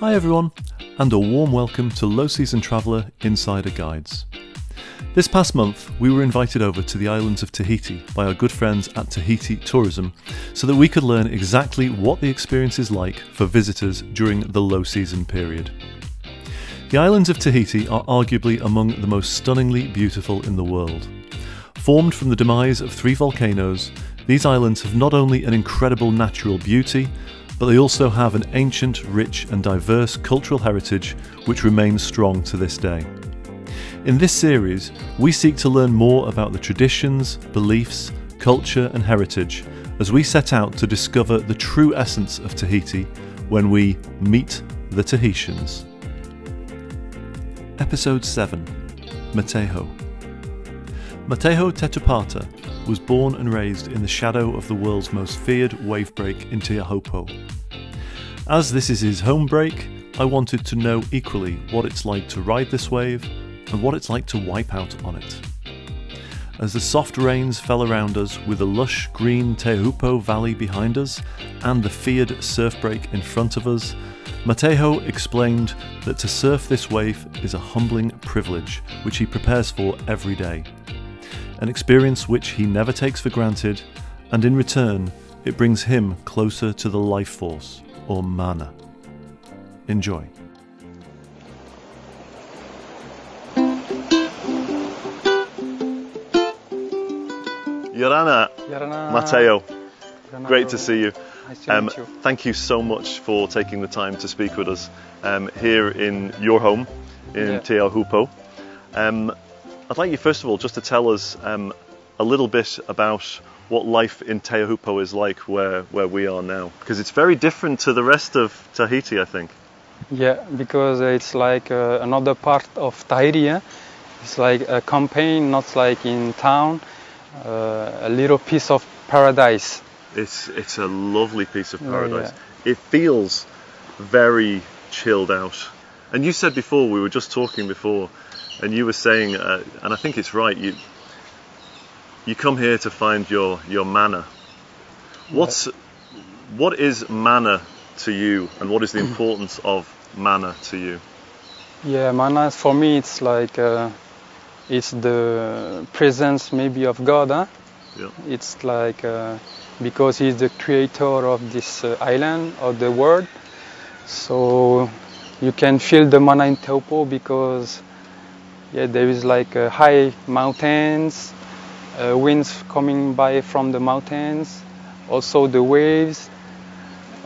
Hi everyone, and a warm welcome to Low Season Traveller Insider Guides. This past month we were invited over to the Islands of Tahiti by our good friends at Tahiti Tourisme so that we could learn exactly what the experience is like for visitors during the low season period. The Islands of Tahiti are arguably among the most stunningly beautiful in the world. Formed from the demise of 3 volcanoes, these islands have not only an incredible natural beauty, but they also have an ancient, rich and diverse cultural heritage which remains strong to this day. In this series, we seek to learn more about the traditions, beliefs, culture and heritage as we set out to discover the true essence of Tahiti when we meet the Tahitians. Episode 7. Matehau. Matehau Tetopata was born and raised in the shadow of the world's most feared wave break in Teahupo'o. As this is his home break, I wanted to know equally what it's like to ride this wave and what it's like to wipe out on it. As the soft rains fell around us with the lush green Teahupo'o valley behind us and the feared surf break in front of us, Matehau explained that to surf this wave is a humbling privilege which he prepares for every day. An experience which he never takes for granted, and in return, it brings him closer to the life force, or mana. Enjoy. Yorana, Matehau, great to see you. Nice to meet you. Thank you so much for taking the time to speak with us here in your home in Teahupo'o. I'd like you first of all just to tell us a little bit about what life in Teahupo'o is like where we are now, because it's very different to the rest of Tahiti, I think. Yeah, because it's like another part of Tahiti. It's like a campaign, not like in town, a little piece of paradise. It's a lovely piece of paradise. Yeah. It feels very chilled out. And you said before, we were just talking before, and you were saying, and I think it's right, you come here to find your mana. What is mana to you, and what is the importance of mana to you? Yeah, mana for me it's like it's the presence maybe of God. Yeah. It's like because He's the creator of this island, of the world. So you can feel the mana in Teahupo'o because there is like high mountains, winds coming by from the mountains, also the waves,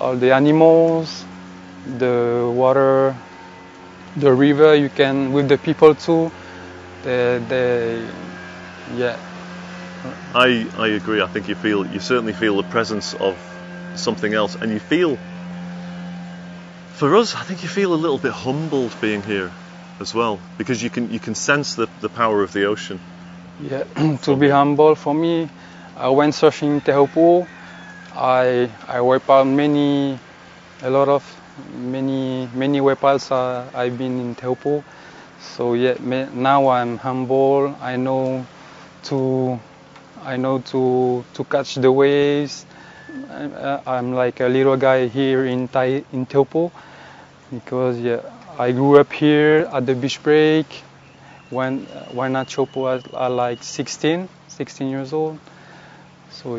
all the animals, the water, the river. You can with the people too. I agree. I think you certainly feel the presence of something else, and you feel. For us, I think you feel a little bit humbled being here as well, because you can sense the power of the ocean. Yeah, to be humble for me, I went surfing in Teahupo'o. I wipe out many wipeouts. I've been in Teahupo'o. So now I'm humble. I know to catch the waves. I'm like a little guy here in Teahupo'o because I grew up here at the beach break when at Chopo I was like 16 years old. So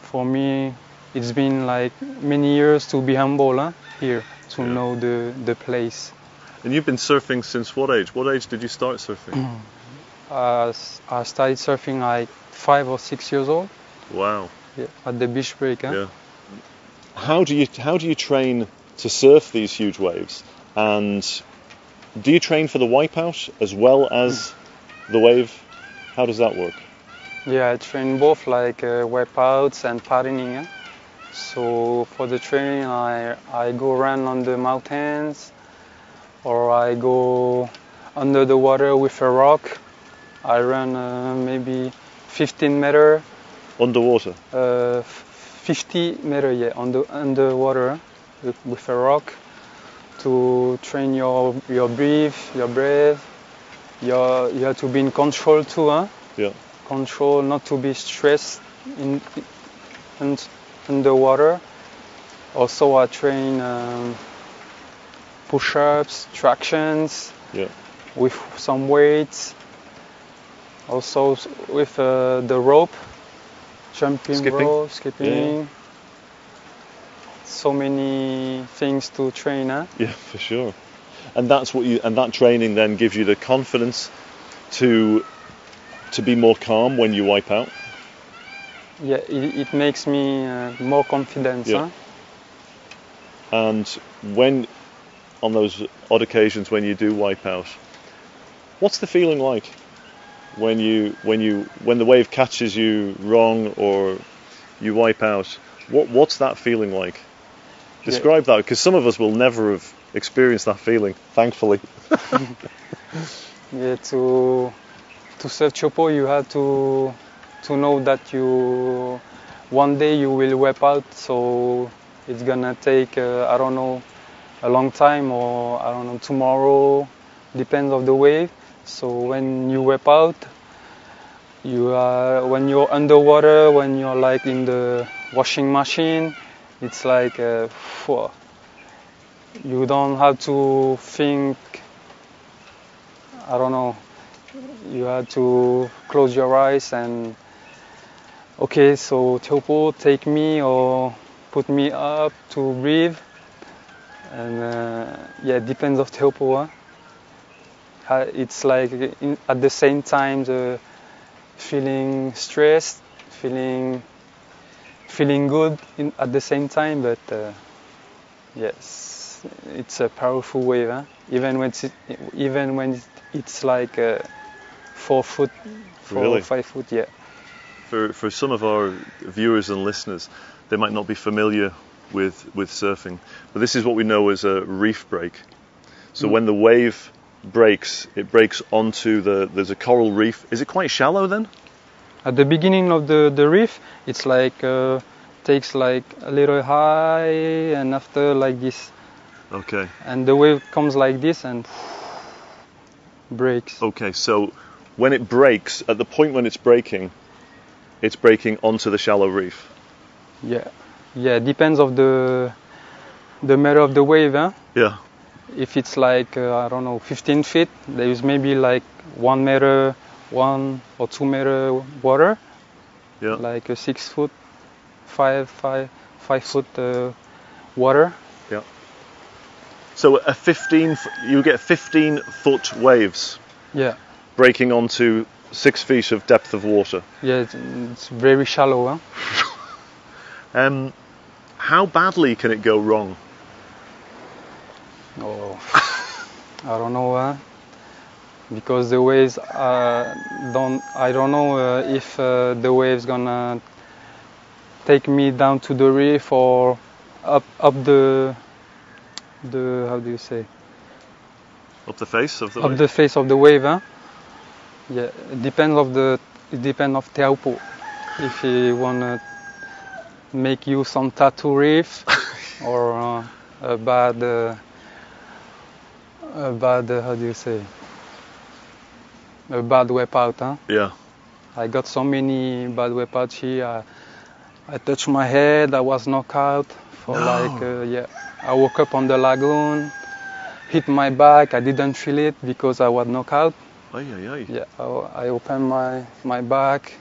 for me it's been like many years to be humble here, to know the place. And you've been surfing since what age? What age did you start surfing? I started surfing like 5 or 6 years old. Wow. Yeah, at the beach break. Yeah. How do you train to surf these huge waves? And do you train for the wipeout as well as the wave? How does that work? Yeah, I train both, like wipeouts and paddling. So for the training, I go run on the mountains, or I go under the water with a rock. I run maybe 15 meter. Underwater? 50 meter, underwater with a rock, to train your breath. You have to be in control too, Yeah. Control, not to be stressed in the water. Also, I train push-ups, tractions, Yeah. with some weights. Also with the rope, jumping Skipping. rope, skipping. Yeah. So many things to train, huh? Yeah, for sure. And that's what you, and that training then gives you the confidence to be more calm when you wipe out. Yeah, it makes me more confident, Yeah. huh? And when, on those odd occasions when you do wipe out, what's the feeling like when the wave catches you wrong or you wipe out? What's that feeling like? Describe that, because some of us will never have experienced that feeling, thankfully. Yeah, to surf Teahupo'o, you have to know that one day you will wipe out, so it's gonna take I don't know, a long time, or I don't know, tomorrow, depends of the wave. So when you wipe out, when you're underwater, when you're like in the washing machine, it's like you don't have to think, I don't know, you have to close your eyes and okay, so Teahupo'o, take me or put me up to breathe. And yeah, it depends of Teahupo'o. It's like at the same time feeling stressed, feeling good at the same time, but yes, it's a powerful wave, huh? Even when it's like 4 foot, 4 Really? or 5 foot, yeah. For some of our viewers and listeners, they might not be familiar with surfing, but this is what we know as a reef break. So when the wave breaks, it breaks onto there's a coral reef. Is it quite shallow then? At the beginning of the reef, it's like takes like a little high, and after like this. Okay. And the wave comes like this and breaks. Okay, so when it breaks, at the point when it's breaking onto the shallow reef. Yeah, depends of the measure of the wave, huh? Yeah. If it's like I don't know, 15 feet, there is maybe like 1 meter, 1 or 2 meter water. Yeah. Like a 6 foot, 5 foot water. Yeah. So you get 15-foot waves. Yeah. Breaking onto 6 feet of depth of water. Yeah, it's very shallow, huh? How badly can it go wrong? Oh, I don't know, huh? Because the waves I don't know if the waves gonna take me down to the reef or up the how do you say? Up the face of the Up wave? the face of the wave, huh? Yeah, it depends of Teahupo'o. If he wanna make you some tattoo reef or a bad how do you say? A bad wipeout, huh? Yeah. I got so many bad wipeouts here. I touched my head. I was knocked out for I woke up on the lagoon, hit my back. I didn't feel it because I was knocked out. Ay, ay, ay. Yeah, I opened my back,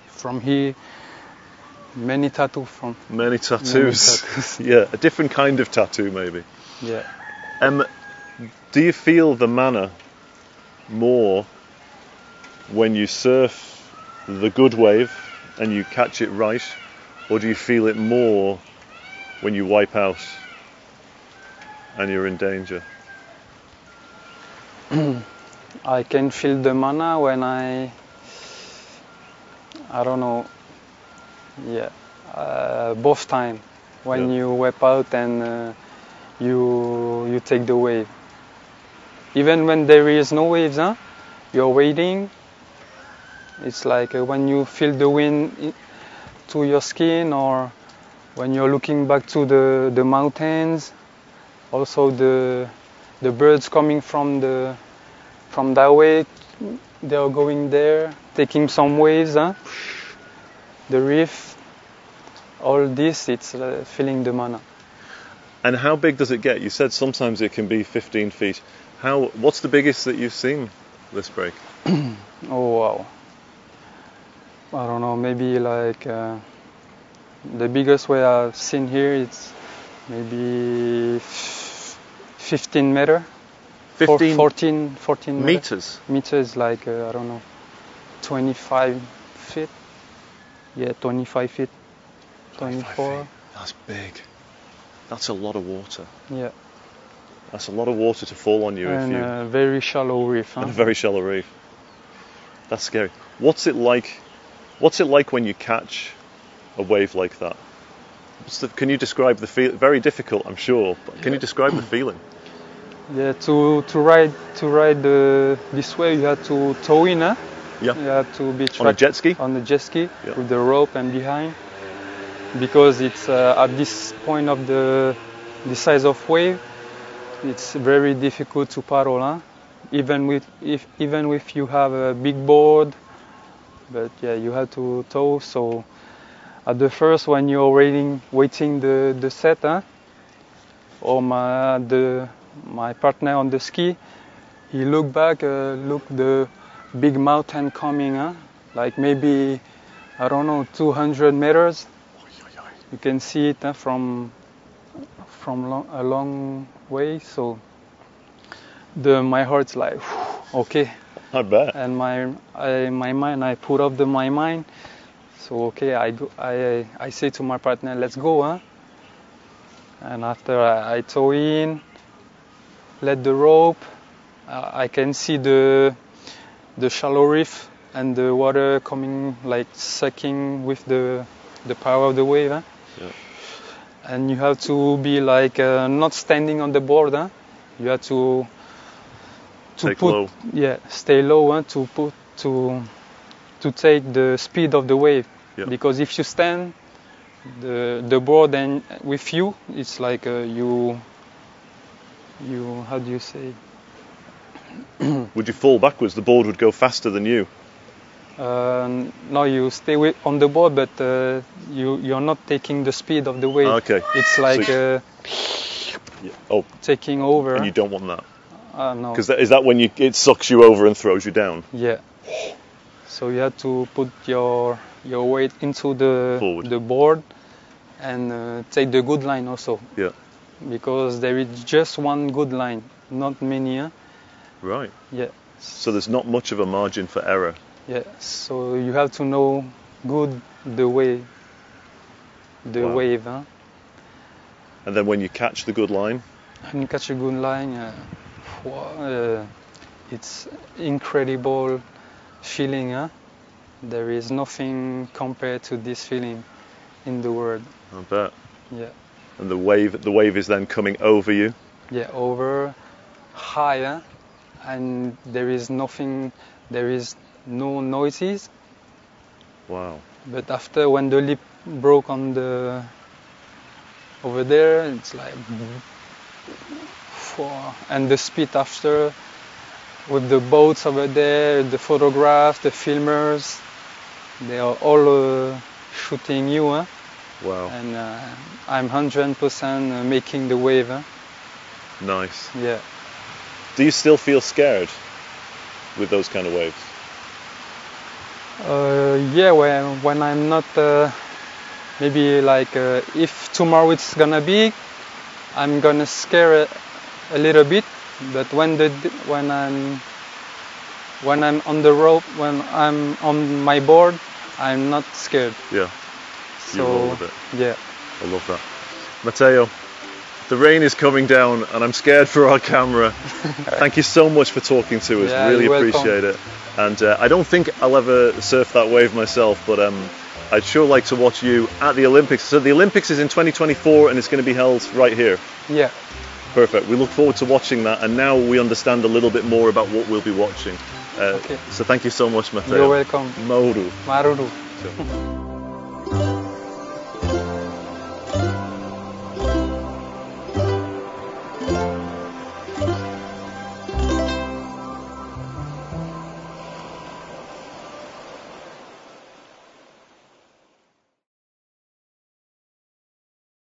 from here. Many tattoos from. Many tattoos. Yeah, a different kind of tattoo maybe. Yeah. Do you feel the mana more when you surf the good wave and you catch it right, or do you feel it more when you wipe out and you're in danger? I can feel the mana when I don't know. Yeah, both time when you wipe out and you take the wave. Even when there is no waves, huh? You're waiting. It's like when you feel the wind to your skin, or when you're looking back to the mountains. Also the birds coming from that way, they are going there, taking some waves, huh? The reef, all this, it's feeling the mana. And how big does it get? You said sometimes it can be 15 feet. What's the biggest that you've seen this break? Oh wow. I don't know, maybe like the biggest wave I've seen here it's maybe 15 meter. 15 14 meters? Meters like, I don't know, 25 feet. Yeah, 25 feet, 24. Feet. That's big. That's a lot of water. Yeah. That's a lot of water to fall on you. And a very shallow reef. Huh? And a very shallow reef. That's scary. What's it like when you catch a wave like that? Can you describe the feel? Very difficult, I'm sure. But can you describe the feeling? Yeah, to ride this wave, you have to tow in, huh? Yeah. You have to be tracked On a jet ski? On the jet ski, yeah. With the rope and behind, because it's at this point of the size of wave, it's very difficult to paddle, huh? Even if you have a big board, but yeah, you have to tow. So at the first, when you're waiting the set, huh? Or my partner on the ski, he looked back, look the big mountain coming, huh? Like maybe, I don't know, 200 meters. You can see it from a long way. So my heart's like, okay. I bet. And my mind, I put up my mind. So okay, I say to my partner, let's go, huh? And after I tow in, let the rope, I can see the shallow reef and the water coming, like sucking with the power of the wave. Huh? Yeah. And you have to be like not standing on the board. Huh? You have to take low. Yeah, stay low. Huh? To take the speed of the wave. Yeah. Because if you stand, the board and with you, it's like you how do you say? Would you fall backwards? The board would go faster than you. No, you stay on the board, but you're not taking the speed of the wave. Okay. It's like taking over. And you don't want that. No. Because is that when it sucks you over and throws you down? Yeah. So you have to put your weight into the board and take the good line also. Yeah. Because there is just one good line, not many. Huh? Right. Yeah. So there's not much of a margin for error. Yeah. So you have to know good the wave. Huh? And then when you catch the good line? When you catch a good line, it's incredible feeling. Huh? There is nothing compared to this feeling in the world. I bet. Yeah. And the wave is then coming over you? Yeah, over, higher, and there is no noises. Wow. But after, when the lip broke over there, it's like, and the speed after, with the boats over there, the photographs, the filmers, they are all shooting you. Huh? Wow. And I'm 100% making the wave. Huh? Nice. Yeah. Do you still feel scared with those kind of waves? Yeah, when I'm not, maybe like if tomorrow it's gonna be, I'm gonna scare a little bit. But when I'm on the rope, when I'm on my board, I'm not scared. Yeah. You roll with it. Yeah. I love that. Matehau, the rain is coming down and I'm scared for our camera. Thank you so much for talking to us. Yeah, really welcome. Appreciate it. And I don't think I'll ever surf that wave myself, but I'd sure like to watch you at the Olympics. So the Olympics is in 2024 and it's going to be held right here. Yeah. Perfect. We look forward to watching that, and now we understand a little bit more about what we'll be watching. Okay. So thank you so much, Matehau. You're welcome. Mauru. Maruru.